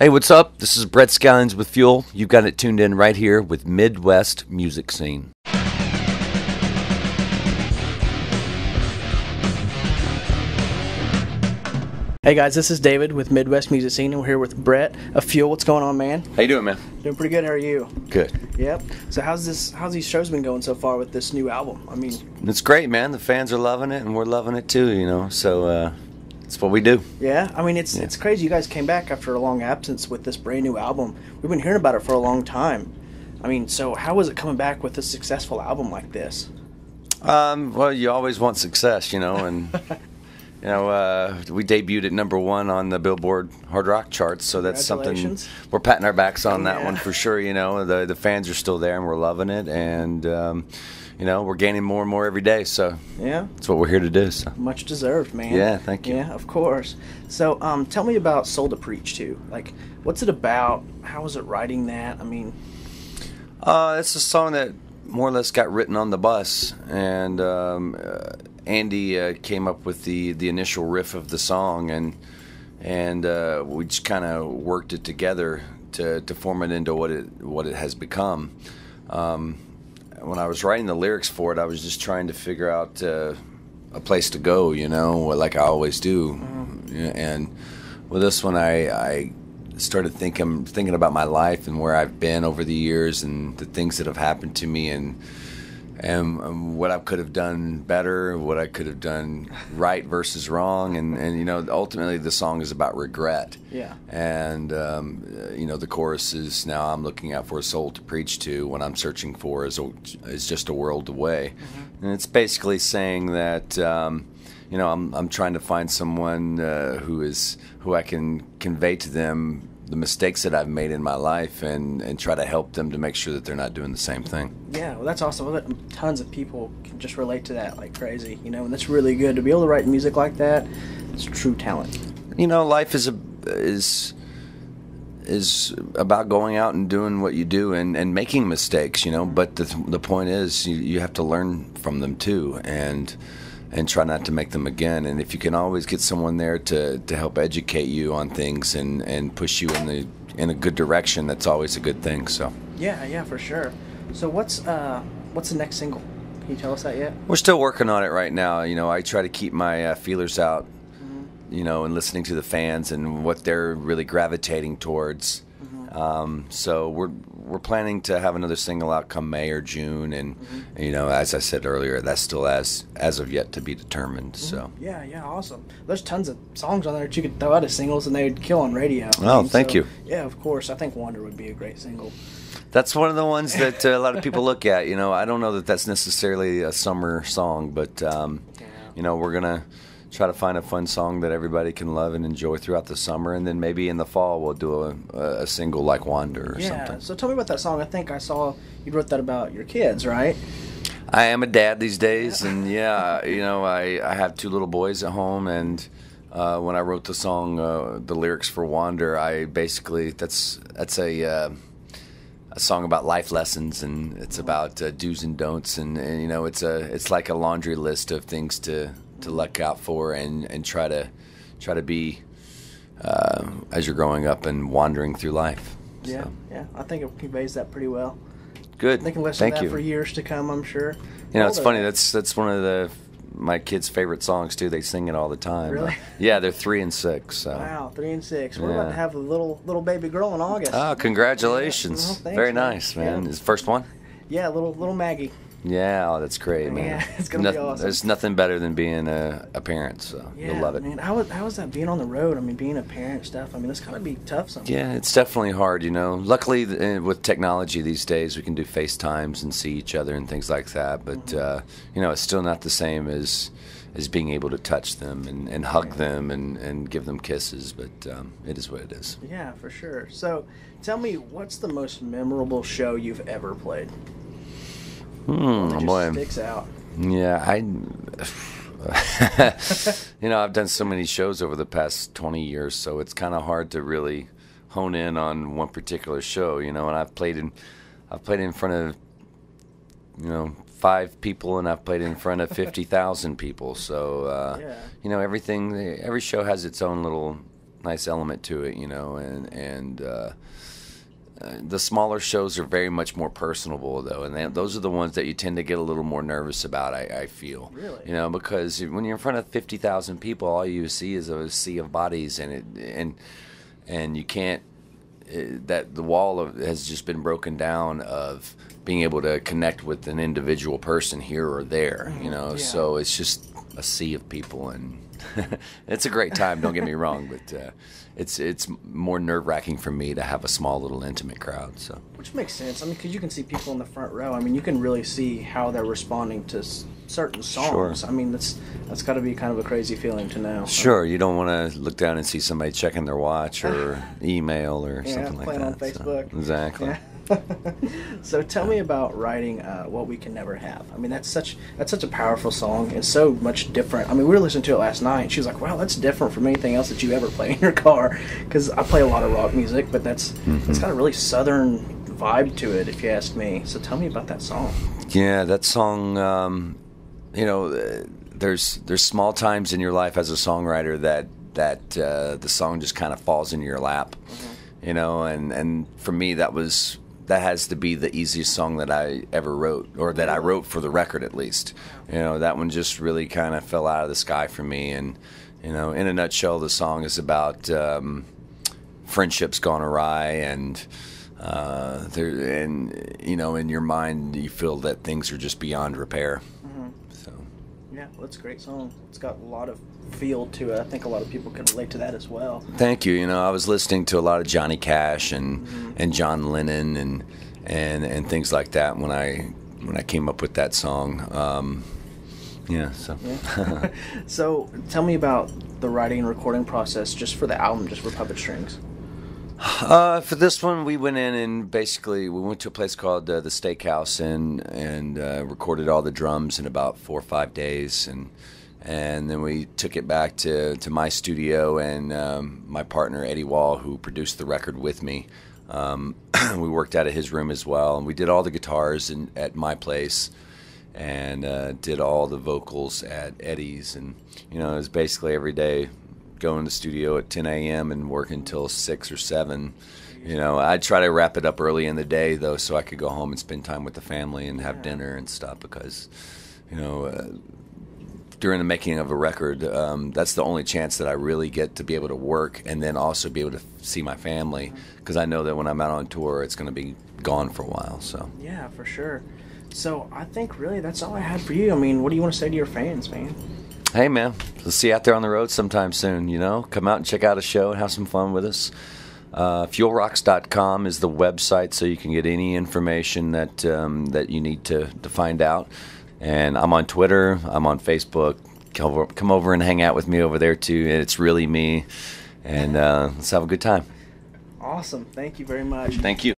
Hey, what's up? This is Brett Scallions with Fuel. You've got it tuned in right here with Midwest Music Scene. Hey guys, this is David with Midwest Music Scene, and we're here with Brett of Fuel. What's going on, man? How you doing, man? Doing pretty good. How are you? Good. Yep. So how's these shows been going so far with this new album? I mean, It's great, man. The fans are loving it, and we're loving it too, So it's what we do. yeah. I mean, it's crazy. You guys came back after a long absence with this brand new album. We've been hearing about it for a long time. I mean, so how was it coming back with a successful album like this? Well, you always want success, and we debuted at #1 on the Billboard Hard Rock charts, so that's something we're patting our backs on that one for sure. The fans are still there, and we're loving it, and we're gaining more and more every day. So yeah, that's what we're here to do. So much deserved, man. Yeah, thank you. Yeah, of course. So tell me about Soul to Preach to. Like, what's it about? How was it writing that? I mean, it's a song that more or less got written on the bus, and Andy came up with the initial riff of the song, and we just kind of worked it together to form it into what it has become. When I was writing the lyrics for it, I was just trying to figure out a place to go, like I always do. And with this one, I started thinking about my life and where I've been over the years and the things that have happened to me, and what I could have done better, what I could have done right versus wrong, and ultimately the song is about regret. Yeah. And the chorus is, now I'm looking out for a soul to preach to, what I'm searching for is just a world away. Mm-hmm. And it's basically saying that I'm trying to find someone who I can convey to them the mistakes that I've made in my life, and try to help them to make sure that they're not doing the same thing. Yeah, well, that's awesome. Tons of people can just relate to that like crazy, and that's really good. To be able to write music like that, it's true talent. Life is about going out and doing what you do and making mistakes, but the point is you have to learn from them too, and try not to make them again. And if you can always get someone there to help educate you on things and push you in a good direction, that's always a good thing. So yeah, for sure. So what's the next single? Can you tell us that yet? we're still working on it right now. I try to keep my feelers out, and listening to the fans and what they're really gravitating towards. So we're planning to have another single out come May or June, and as I said earlier, that's still as of yet to be determined. So yeah, awesome. There's tons of songs on there that you could throw out as singles and they would kill on radio. Thank you. Yeah, of course. I think Wonder would be a great single. That's one of the ones that a lot of people look at. I don't know that that's necessarily a summer song, but we're gonna try to find a fun song that everybody can love and enjoy throughout the summer, and then maybe in the fall we'll do a single like Wander or something. So tell me about that song. I think I saw you wrote that about your kids, right? I am a dad these days, and I have 2 little boys at home, and when I wrote the song, the lyrics for Wander, I basically that's a song about life lessons, and it's about do's and don'ts, and it's like a laundry list of things to look out for and try to be as you're growing up and wandering through life. Yeah, So. yeah. I think it conveys that pretty well. Good. They can listen Thank to that you. for years to come, I'm sure. It's funny. That's one of my kids' favorite songs too. They sing it all the time. Really? Yeah, they're 3 and 6. So. Wow, 3 and 6. We're Yeah. about to have a little baby girl in August. Oh, congratulations! Well, thanks, Very man. nice, man. Yeah. Is the first one? Yeah, little Maggie. Yeah, that's great, man. Yeah, it's gonna be awesome. There's nothing better than being a parent, so Yeah, you'll love it. man. How was that being on the road? I mean, being a parent stuff. I mean, that's gotta be tough sometimes. Yeah, it's definitely hard, Luckily, with technology these days, we can do FaceTimes and see each other and things like that. But it's still not the same as being able to touch them and hug them and give them kisses. But it is what it is. Yeah, for sure. So, tell me, what's the most memorable show you've ever played? One that just sticks out. Yeah, I've done so many shows over the past 20 years, so it's kind of hard to really hone in on one particular show, and I've played in front of 5 people, and I've played in front of 50,000 people. So every show has its own little nice element to it, and the smaller shows are very much more personable, though, and those are the ones that you tend to get a little more nervous about. I feel, really, because when you're in front of 50,000 people, all you see is a sea of bodies, and you can't. That the wall has just been broken down of being able to connect with an individual person here or there, Yeah. So it's just a sea of people, and it's a great time, don't get me wrong, but it's more nerve-wracking for me to have a small little intimate crowd. So, which makes sense. I mean, because you can see people in the front row. I mean, you can really see how they're responding to certain songs. Sure. I mean, that's got to be kind of a crazy feeling to know. Sure, you don't want to look down and see somebody checking their watch or email or something like that. Playing on Facebook. So, exactly. Yeah. So tell me about writing "What We Can Never Have." I mean, that's such a powerful song. It's so much different. I mean, we were listening to it last night, and she was like, "Wow, that's different from anything else that you ever play in your car." Because I play a lot of rock music, but it's got a really southern vibe to it, if you ask me. So tell me about that song. Yeah, that song. There's small times in your life as a songwriter that the song just kind of falls into your lap, and for me that has to be the easiest song that I ever wrote, or that I wrote for the record at least. That one just really kind of fell out of the sky for me, and in a nutshell, the song is about friendships gone awry, and in your mind you feel that things are just beyond repair. So. Yeah, well, it's a great song. It's got a lot of feel to it. I think a lot of people can relate to that as well. Thank you. I was listening to a lot of Johnny Cash and John Lennon and things like that when I came up with that song. So tell me about the writing and recording process just for the album, just for Puppet Strings. For this one, we went in and basically we went to a place called the Steakhouse and recorded all the drums in about 4 or 5 days, and then we took it back to my studio, and my partner Eddie Wall, who produced the record with me, we worked out of his room as well, and we did all the guitars at my place, and did all the vocals at Eddie's, and it was basically every day. Go in the studio at 10 a.m. and work until 6 or 7. I'd try to wrap it up early in the day, though, so I could go home and spend time with the family and have dinner and stuff, because, during the making of a record, that's the only chance that I really get to be able to work and then also be able to see my family, because I know that when I'm out on tour, it's going to be gone for a while. So yeah, for sure. So I think really that's all I had for you. I mean, what do you want to say to your fans, man? Hey, man, let's see you out there on the road sometime soon, Come out and check out a show and have some fun with us. FuelRocks.com is the website, so you can get any information that you need to find out. And I'm on Twitter. I'm on Facebook. Come over and hang out with me over there, too. It's really me. And let's have a good time. Awesome. Thank you very much. Thank you.